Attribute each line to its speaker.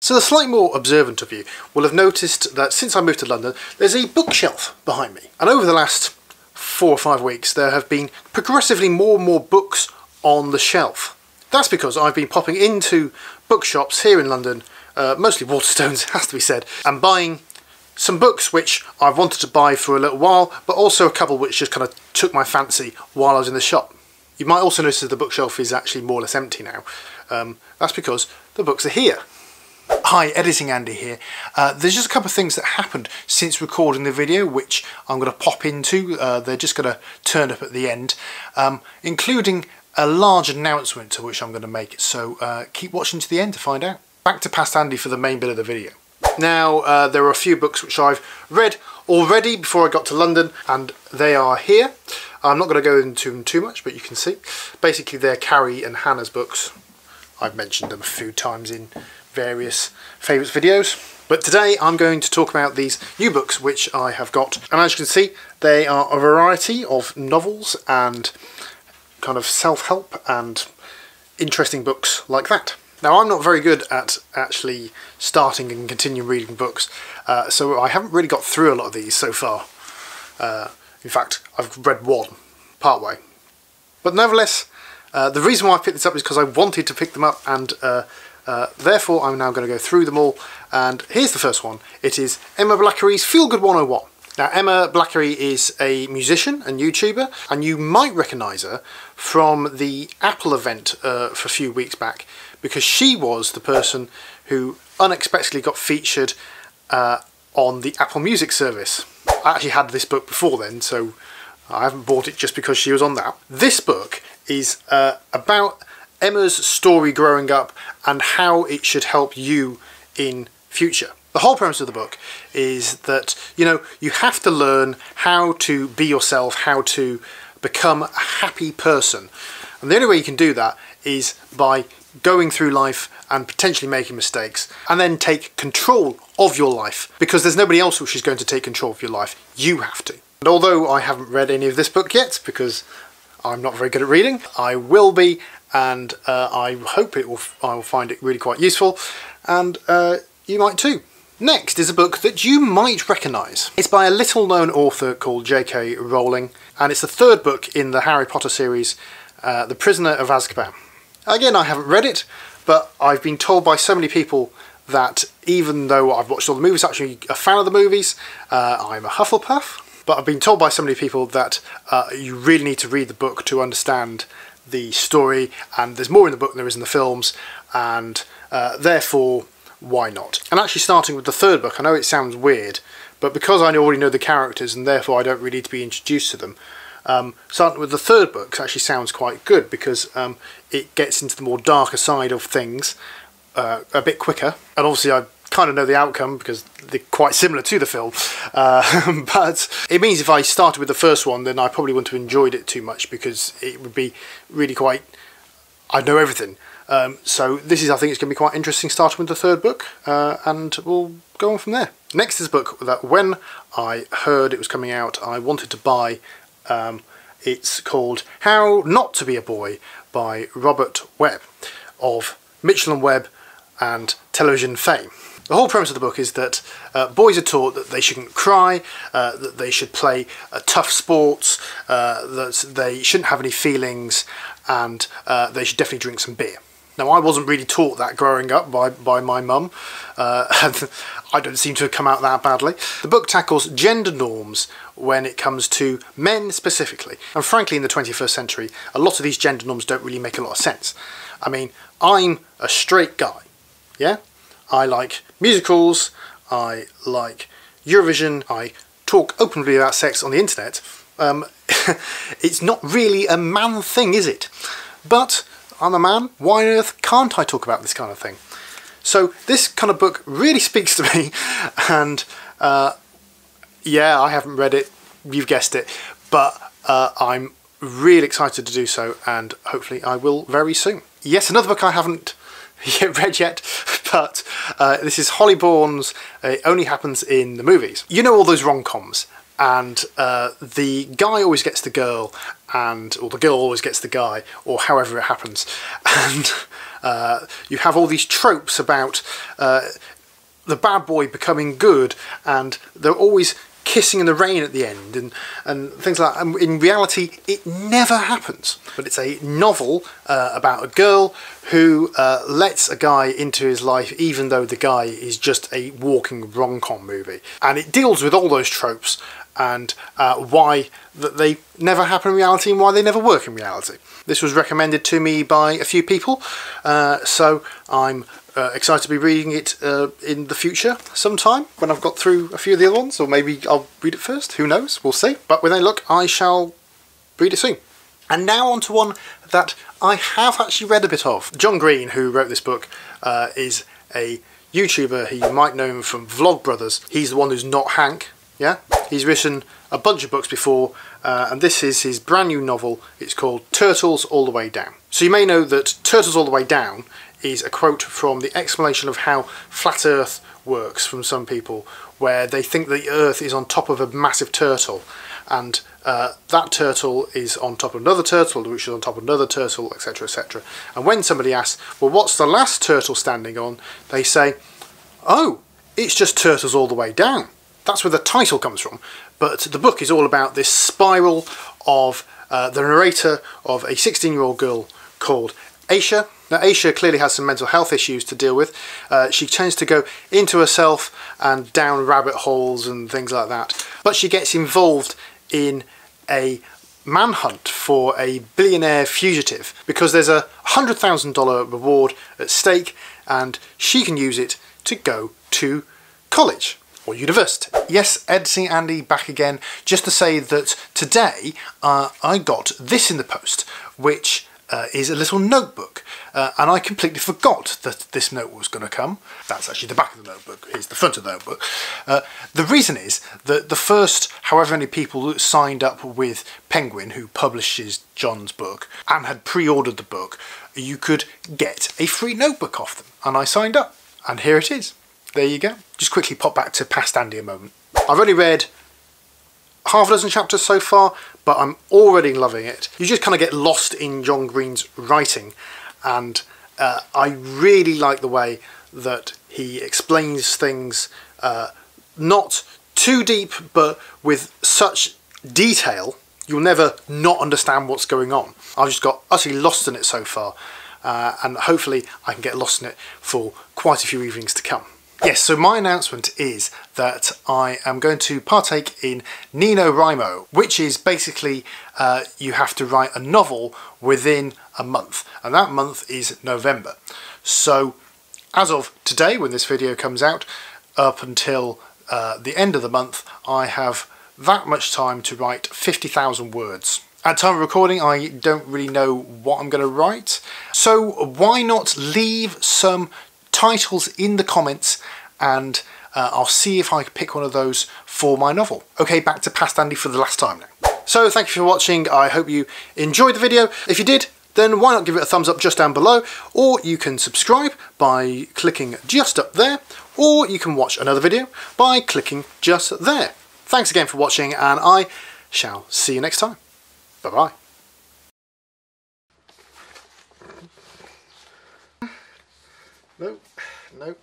Speaker 1: So the slightly more observant of you will have noticed that since I moved to London, there's a bookshelf behind me. And over the last 4 or 5 weeks, there have been progressively more and more books on the shelf. That's because I've been popping into bookshops here in London, mostly Waterstones, has to be said, and buying some books which I've wanted to buy for a little while, but also a couple which just kind of took my fancy while I was in the shop. You might also notice that the bookshelf is actually more or less empty now. That's because the books are here. Hi, Editing Andy here. There's just a couple of things that happened since recording the video which I'm going to pop into. They're just going to turn up at the end, including a large announcement to which I'm going to make, so keep watching to the end to find out. Back to Past Andy for the main bit of the video. Now, there are a few books which I've read already before I got to London, and they are here. I'm not going to go into them too much, but you can see. Basically, they're Carrie and Hannah's books. I've mentioned them a few times in various favourites videos. But today I'm going to talk about these new books which I have got. And as you can see, they are a variety of novels and kind of self-help and interesting books like that. Now, I'm not very good at actually starting and continuing reading books, so I haven't really got through a lot of these so far. In fact, I've read one, partway. But nevertheless, the reason why I picked this up is because I wanted to pick them up, and therefore I'm now going to go through them all. And here's the first one. It is Emma Blackery's Feel Good 101. Now, Emma Blackery is a musician and YouTuber, and you might recognise her from the Apple event for a few weeks back, because she was the person who unexpectedly got featured on the Apple Music service. I actually had this book before then, so I haven't bought it just because she was on that. This book is about Emma's story growing up and how it should help you in future. The whole premise of the book is that, you have to learn how to be yourself, how to become a happy person. And the only way you can do that is by going through life and potentially making mistakes, and then take control of your life, because there's nobody else which is going to take control of your life. You have to. And although I haven't read any of this book yet, because I'm not very good at reading, I will be, and I hope I will find it really quite useful, and you might too. Next is a book that you might recognise. It's by a little known author called J.K. Rowling, and it's the third book in the Harry Potter series, The Prisoner of Azkaban. Again, I haven't read it, but I've been told by so many people that even though I've watched all the movies, actually a fan of the movies, I'm a Hufflepuff, but I've been told by so many people that you really need to read the book to understand the story, and there's more in the book than there is in the films, and therefore, why not? And actually starting with the third book, I know it sounds weird, but because I already know the characters and therefore I don't really need to be introduced to them, starting with the third book actually sounds quite good, because it gets into the more darker side of things a bit quicker. And obviously I kind of know the outcome because they're quite similar to the film. But it means if I started with the first one, then I probably wouldn't have enjoyed it too much, because it would be really quite... I'd know everything. So this is, I think it's going to be quite interesting starting with the third book, and we'll go on from there. Next is a book that when I heard it was coming out, I wanted to buy. It's called How Not to Be a Boy by Robert Webb of Mitchell & Webb and television fame. The whole premise of the book is that boys are taught that they shouldn't cry, that they should play tough sports, that they shouldn't have any feelings, and they should definitely drink some beer. Now, I wasn't really taught that growing up by my mum, and I don't seem to have come out that badly. The book tackles gender norms when it comes to men specifically. And frankly, in the 21st century, a lot of these gender norms don't really make a lot of sense. I mean, I'm a straight guy, yeah? I like musicals, I like Eurovision, I talk openly about sex on the internet. It's not really a man thing, is it? But I'm a man, why on earth can't I talk about this kind of thing? So this kind of book really speaks to me, and yeah, I haven't read it, you've guessed it, but I'm really excited to do so, and hopefully I will very soon. Yes, another book I haven't read yet, but this is Holly Bourne's It Only Happens in the Movies. You know all those rom-coms, and the guy always gets the girl, or the girl always gets the guy, or however it happens. And You have all these tropes about the bad boy becoming good, and they're always kissing in the rain at the end, and things like that. And in reality, it never happens. But it's a novel about a girl who lets a guy into his life even though the guy is just a walking rom-com movie. And it deals with all those tropes and why that they never happen in reality and why they never work in reality. This was recommended to me by a few people, so I'm excited to be reading it in the future sometime when I've got through a few of the other ones, or maybe I'll read it first, who knows, we'll see. But with any luck, I shall read it soon. And now on to one that I have actually read a bit of. John Green, who wrote this book, is a YouTuber. You might know him from Vlogbrothers. He's the one who's not Hank, yeah? He's written a bunch of books before, and this is his brand new novel. It's called Turtles All the Way Down. So you may know that Turtles All the Way Down is a quote from the explanation of how flat Earth works from some people, where they think the Earth is on top of a massive turtle, and that turtle is on top of another turtle, which is on top of another turtle, etc, etc. And when somebody asks, well, what's the last turtle standing on, they say, oh, it's just turtles all the way down. That's where the title comes from. But the book is all about this spiral of the narrator of a 16-year-old girl called Aisha. Now, Aisha clearly has some mental health issues to deal with. She tends to go into herself and down rabbit holes and things like that. But she gets involved in a manhunt for a billionaire fugitive because there's a $100,000 reward at stake, and she can use it to go to college or university. Yes, Editing Andy back again, just to say that today I got this in the post, which is a little notebook, and I completely forgot that this note was going to come. That's actually the back of the notebook, here's the front of the notebook. The reason is that the first however many people signed up with Penguin, who publishes John's book, and had pre-ordered the book, you could get a free notebook off them, and I signed up, and here it is. There you go. Just quickly pop back to Past Andy a moment. I've only read half a dozen chapters so far, but I'm already loving it. You just kind of get lost in John Green's writing, and I really like the way that he explains things, not too deep, but with such detail, you'll never not understand what's going on. I've just got utterly lost in it so far, and hopefully I can get lost in it for quite a few evenings to come. Yes, so my announcement is that I am going to partake in NaNoWriMo, which is basically you have to write a novel within a month, and that month is November. So as of today, when this video comes out, up until the end of the month, I have that much time to write 50,000 words. At time of recording, I don't really know what I'm going to write, so why not leave some titles in the comments, and I'll see if I can pick one of those for my novel. Okay, back to Past Andy for the last time now. So thank you for watching. I hope you enjoyed the video. If you did, then why not give it a thumbs up just down below, or you can subscribe by clicking just up there, or you can watch another video by clicking just there. Thanks again for watching, and I shall see you next time. Bye bye. No, no.